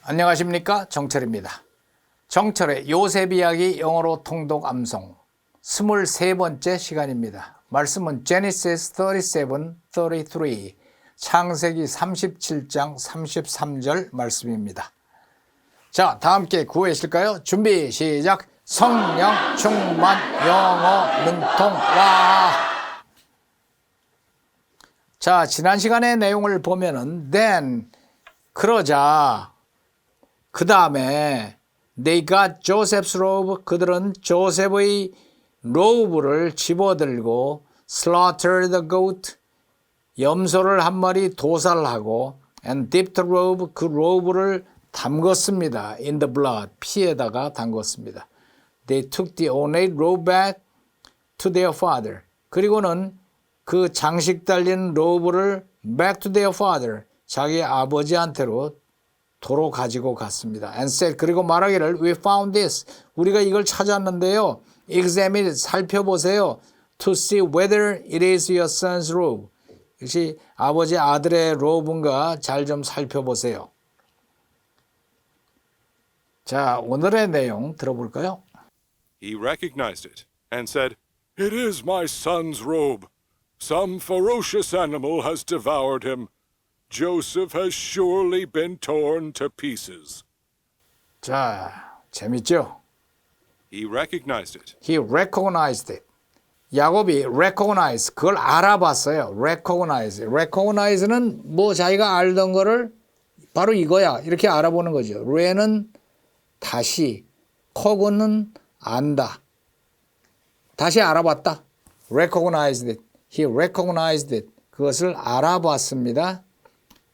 안녕하십니까, 정철입니다. 정철의 요셉이야기 영어로 통독 암송 23번째 시간입니다. 말씀은 Genesis 37, 33 창세기 37장 33절 말씀입니다. 자, 다 함께 구호하실까요? 준비 시작. 성령 충만 영어 능통 와. 자, 지난 시간의 내용을 보면은 then 그러자 그 다음에 they got Joseph's robe, 그들은 조셉의 로브를 집어들고 slaughtered the goat, 염소를 한 마리 도살하고 and dipped the robe, 그 로브를 담궜습니다. in the blood, 피에다가 담궜습니다. They took the ornate robe back to their father. 그리고는 그 장식 달린 로브를 back to their father, 자기 아버지한테로 도로 가지고 갔습니다. And said, 그리고 말하기를 we found this, 우리가 이걸 찾았는데요. examine it, 살펴보세요. to see whether it is your son's robe. 역시 아버지 아들의 로브인가 잘 좀 살펴보세요. 자, 오늘의 내용 들어볼까요? He recognized it and said, "It is my son's robe. Some ferocious animal has devoured him. Joseph has surely been torn to pieces." 자, 재밌죠? He recognized it. He recognized it. 야곱이 recognize, 그걸 알아봤어요. recognize는 뭐 자기가 알던 거를 바로 이거야 이렇게 알아보는 거죠. re는 다시, cogn는 안다. 다시 알아봤다. recognized it. He recognized it. 그것을 알아봤습니다.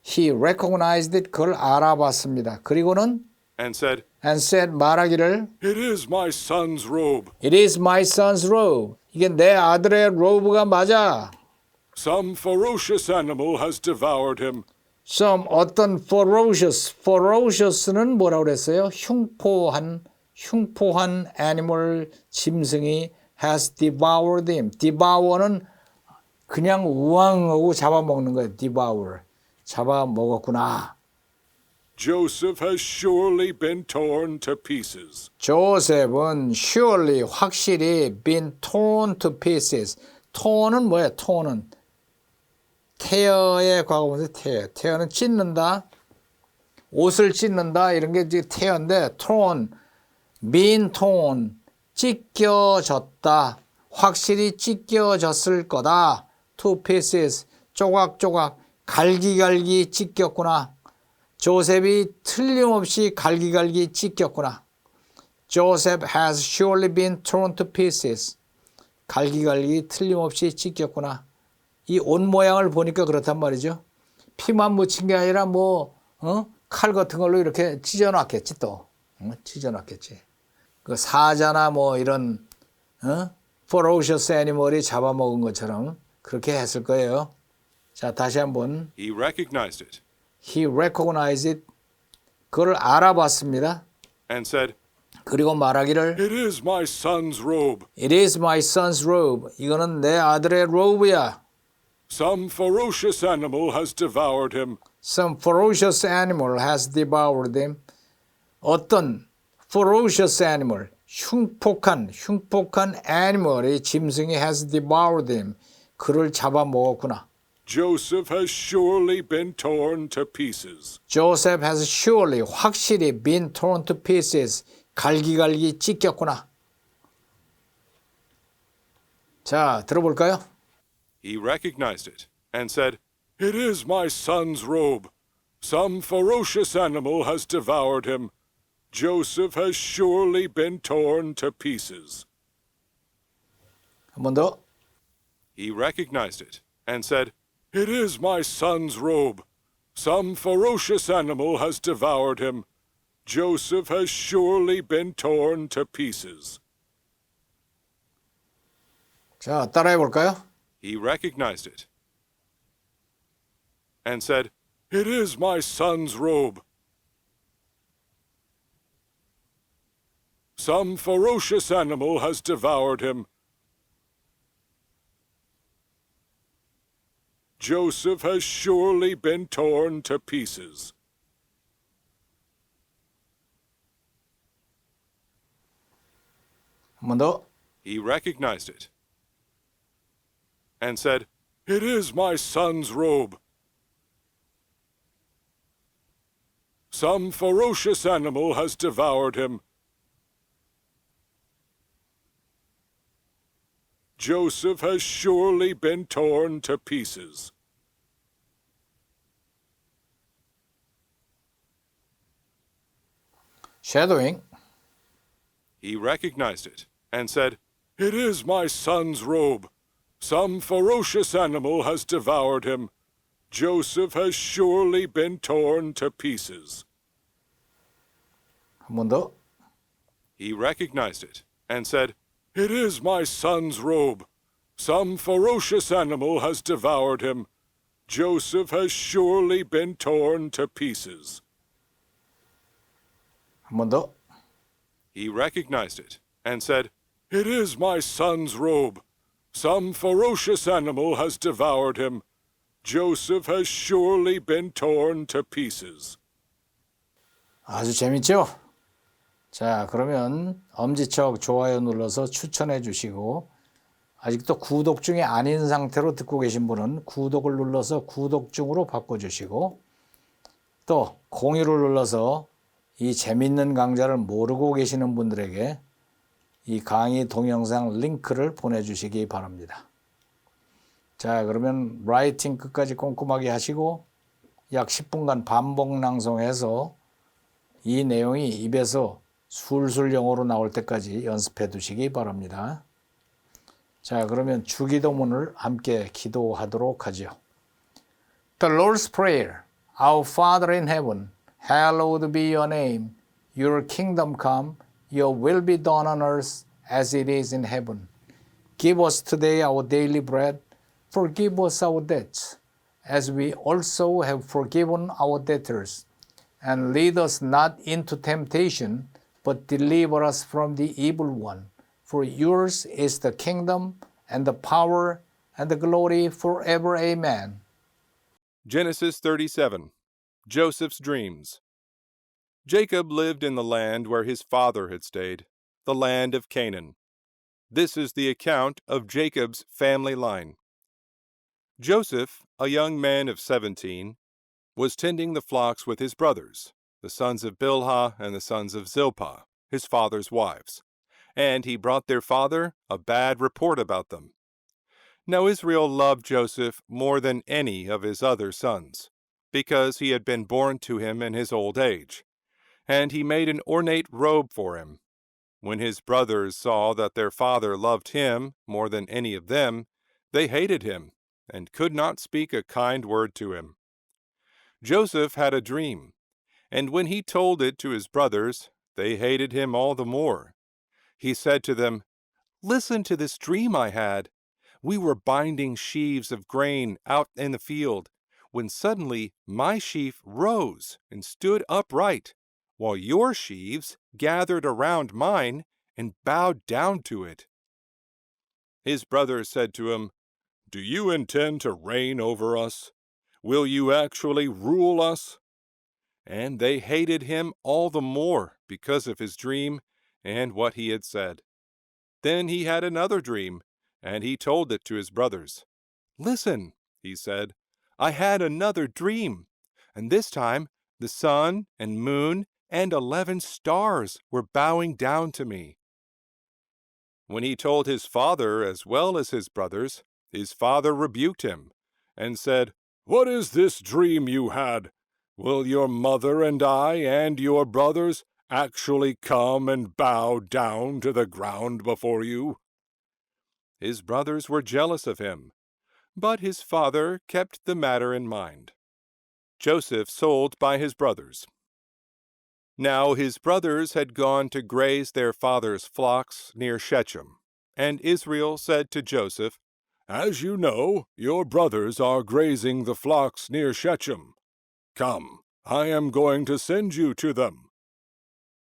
He recognized it. 그걸 알아봤습니다. 그리고는 And said, 말하기를 "It is my son's robe. It is my son's robe. 이게 내 아들의 로브가 맞아. Some ferocious animal has devoured him." Some 어떤 ferocious는 뭐라고 그랬어요? 흉포한 animal, 짐승이 has devoured him. devour는 그냥 우왕하고 잡아먹는 거예요. devour. 잡아먹었구나. Joseph has surely been torn to pieces. 조셉은 surely 확실히 been torn to pieces. torn은 뭐예요? torn은 tear의 과거분사 tear. tear는 찢는다. 옷을 찢는다. 이런 게 이제 tear인데 torn, been torn, 찢겨졌다. 확실히 찢겨졌을 거다. to pieces, 조각조각, 갈기갈기 찢겼구나. 조셉이 틀림없이 갈기갈기 찢겼구나. Joseph has surely been torn to pieces. 갈기갈기 틀림없이 찢겼구나. 이 옷 모양을 보니까 그렇단 말이죠. 피만 묻힌 게 아니라 칼 같은 걸로 이렇게 찢어놨겠지 또. 찢어놨겠지. 그 사자나 뭐 이런 ferocious animal이 잡아먹은 것처럼 그렇게 했을 거예요. 자, 다시 한번. He recognized it. He recognized it. 그걸 알아봤습니다. And said, 그리고 말하기를 "It is my son's robe. It is my son's robe. 이거는 내 아들의 로브야. Some ferocious animal has devoured him." Some ferocious animal has devoured him. 어떤 ferocious animal, 흉폭한 animal이 짐승이 has devoured him. 그를 잡아먹었구나. Joseph has surely been torn to pieces. Joseph has surely 확실히 been torn to pieces. 갈기갈기 찢겼구나. 자, 들어볼까요? He recognized it and said, "It is my son's robe. Some ferocious animal has devoured him. Joseph has surely been torn to pieces." 한 번 더. He recognized it and said, "It is my son's robe. Some ferocious animal has devoured him. Joseph has surely been torn to pieces." 자, 따라해 볼까요? He recognized it and said, "It is my son's robe. Some ferocious animal has devoured him. Joseph has surely been torn to pieces." 한 번 더. He recognized it and said, "It is my son's robe. Some ferocious animal has devoured him. Joseph has surely been torn to pieces." 쉐도잉. He recognized it and said, "It is my son's robe. Some ferocious animal has devoured him. Joseph has surely been torn to pieces." 한 번 더. He recognized it and said, "It is my son's robe. Some ferocious animal has devoured him. Joseph has surely been torn to pieces." 한 번 더. He recognized it and said, "It is my son's robe. Some ferocious animal has devoured him. Joseph has surely been torn to pieces. 아주 재밌죠? 자, 그러면 엄지척 좋아요 눌러서 추천해 주시고 아직도 구독 중이 아닌 상태로 듣고 계신 분은 구독을 눌러서 구독 중으로 바꿔주시고 또 공유를 눌러서 이 재밌는 강좌를 모르고 계시는 분들에게 이 강의 동영상 링크를 보내주시기 바랍니다. 자, 그러면 라이팅 끝까지 꼼꼼하게 하시고 약 10분간 반복 낭송해서 이 내용이 입에서 술술 영어로 나올 때까지 연습해 두시기 바랍니다. 자, 그러면 주기도문을 함께 기도하도록 하죠. The Lord's Prayer. Our Father in heaven, hallowed be your name. Your kingdom come, your will be done on earth as it is in heaven. Give us today our daily bread. Forgive us our debts, as we also have forgiven our debtors. And lead us not into temptation, but deliver us from the evil one. For yours is the kingdom, and the power, and the glory forever. Amen. Genesis 37. Joseph's Dreams. Jacob lived in the land where his father had stayed, the land of Canaan. This is the account of Jacob's family line. Joseph, a young man of 17, was tending the flocks with his brothers, the sons of Bilhah and the sons of Zilpah, his father's wives, and he brought their father a bad report about them. Now Israel loved Joseph more than any of his other sons, because he had been born to him in his old age, and he made an ornate robe for him. When his brothers saw that their father loved him more than any of them, they hated him, and could not speak a kind word to him. Joseph had a dream, and when he told it to his brothers, they hated him all the more. He said to them, "Listen to this dream I had. We were binding sheaves of grain out in the field, when suddenly my sheaf rose and stood upright, while your sheaves gathered around mine and bowed down to it." His brothers said to him, "Do you intend to reign over us? Will you actually rule us?" And they hated him all the more because of his dream and what he had said. Then he had another dream, and he told it to his brothers. "Listen," he said, "I had another dream, and this time the sun and moon and 11 stars were bowing down to me." When he told his father as well as his brothers, his father rebuked him and said, "What is this dream you had? Will your mother and I and your brothers actually come and bow down to the ground before you?" His brothers were jealous of him, but his father kept the matter in mind. Joseph sold by his brothers. Now his brothers had gone to graze their father's flocks near Shechem, and Israel said to Joseph, "As you know, your brothers are grazing the flocks near Shechem. Come, I am going to send you to them."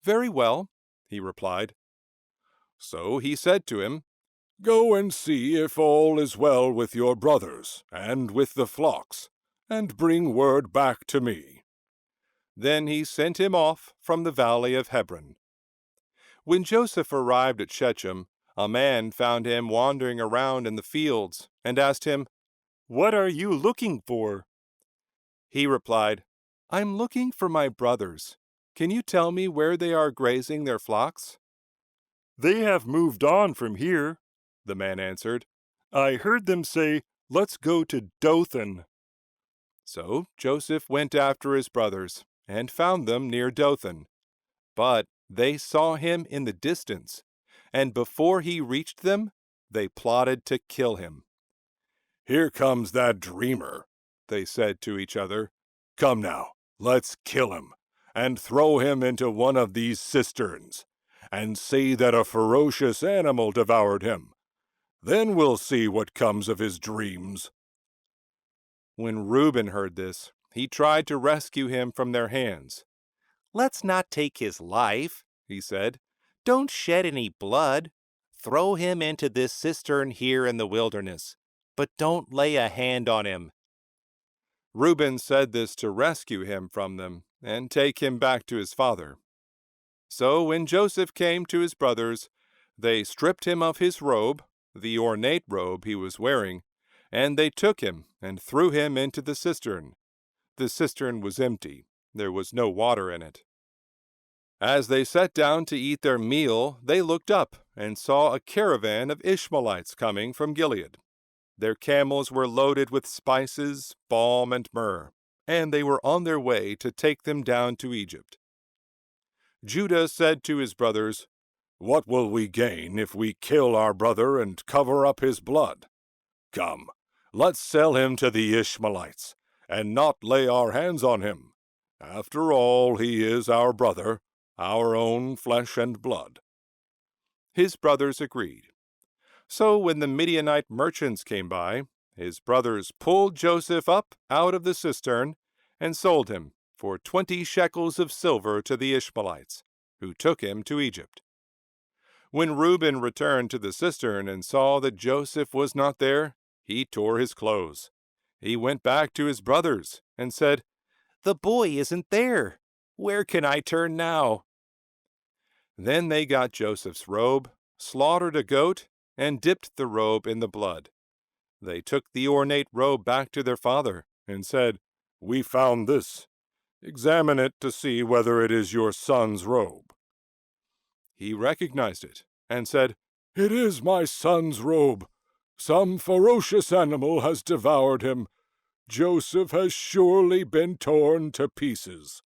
"Very well," he replied. So he said to him, "Go and see if all is well with your brothers and with the flocks, and bring word back to me." Then he sent him off from the valley of Hebron. When Joseph arrived at Shechem, a man found him wandering around in the fields and asked him, "What are you looking for?" He replied, "I'm looking for my brothers. Can you tell me where they are grazing their flocks?" "They have moved on from here," the man answered. "I heard them say, 'Let's go to Dothan.'" So Joseph went after his brothers and found them near Dothan. But they saw him in the distance, and before he reached them, they plotted to kill him. "Here comes that dreamer," they said to each other. "Come now, let's kill him, and throw him into one of these cisterns, and say that a ferocious animal devoured him. Then we'll see what comes of his dreams." When Reuben heard this, he tried to rescue him from their hands. "Let's not take his life," he said. "Don't shed any blood. Throw him into this cistern here in the wilderness, but don't lay a hand on him." Reuben said this to rescue him from them and take him back to his father. So when Joseph came to his brothers, they stripped him of his robe, the ornate robe he was wearing, and they took him and threw him into the cistern. The cistern was empty. There was no water in it. As they sat down to eat their meal, they looked up and saw a caravan of Ishmaelites coming from Gilead. Their camels were loaded with spices, balm, and myrrh, and they were on their way to take them down to Egypt. Judah said to his brothers, "What will we gain if we kill our brother and cover up his blood? Come, let's sell him to the Ishmaelites, and not lay our hands on him. After all, he is our brother, our own flesh and blood." His brothers agreed. So when the Midianite merchants came by, his brothers pulled Joseph up out of the cistern and sold him for 20 shekels of silver to the Ishmaelites, who took him to Egypt. When Reuben returned to the cistern and saw that Joseph was not there, he tore his clothes. He went back to his brothers and said, "The boy isn't there. Where can I turn now?" Then they got Joseph's robe, slaughtered a goat, and dipped the robe in the blood. They took the ornate robe back to their father and said, "We found this. Examine it to see whether it is your son's robe." He recognized it and said, "It is my son's robe. Some ferocious animal has devoured him. Joseph has surely been torn to pieces."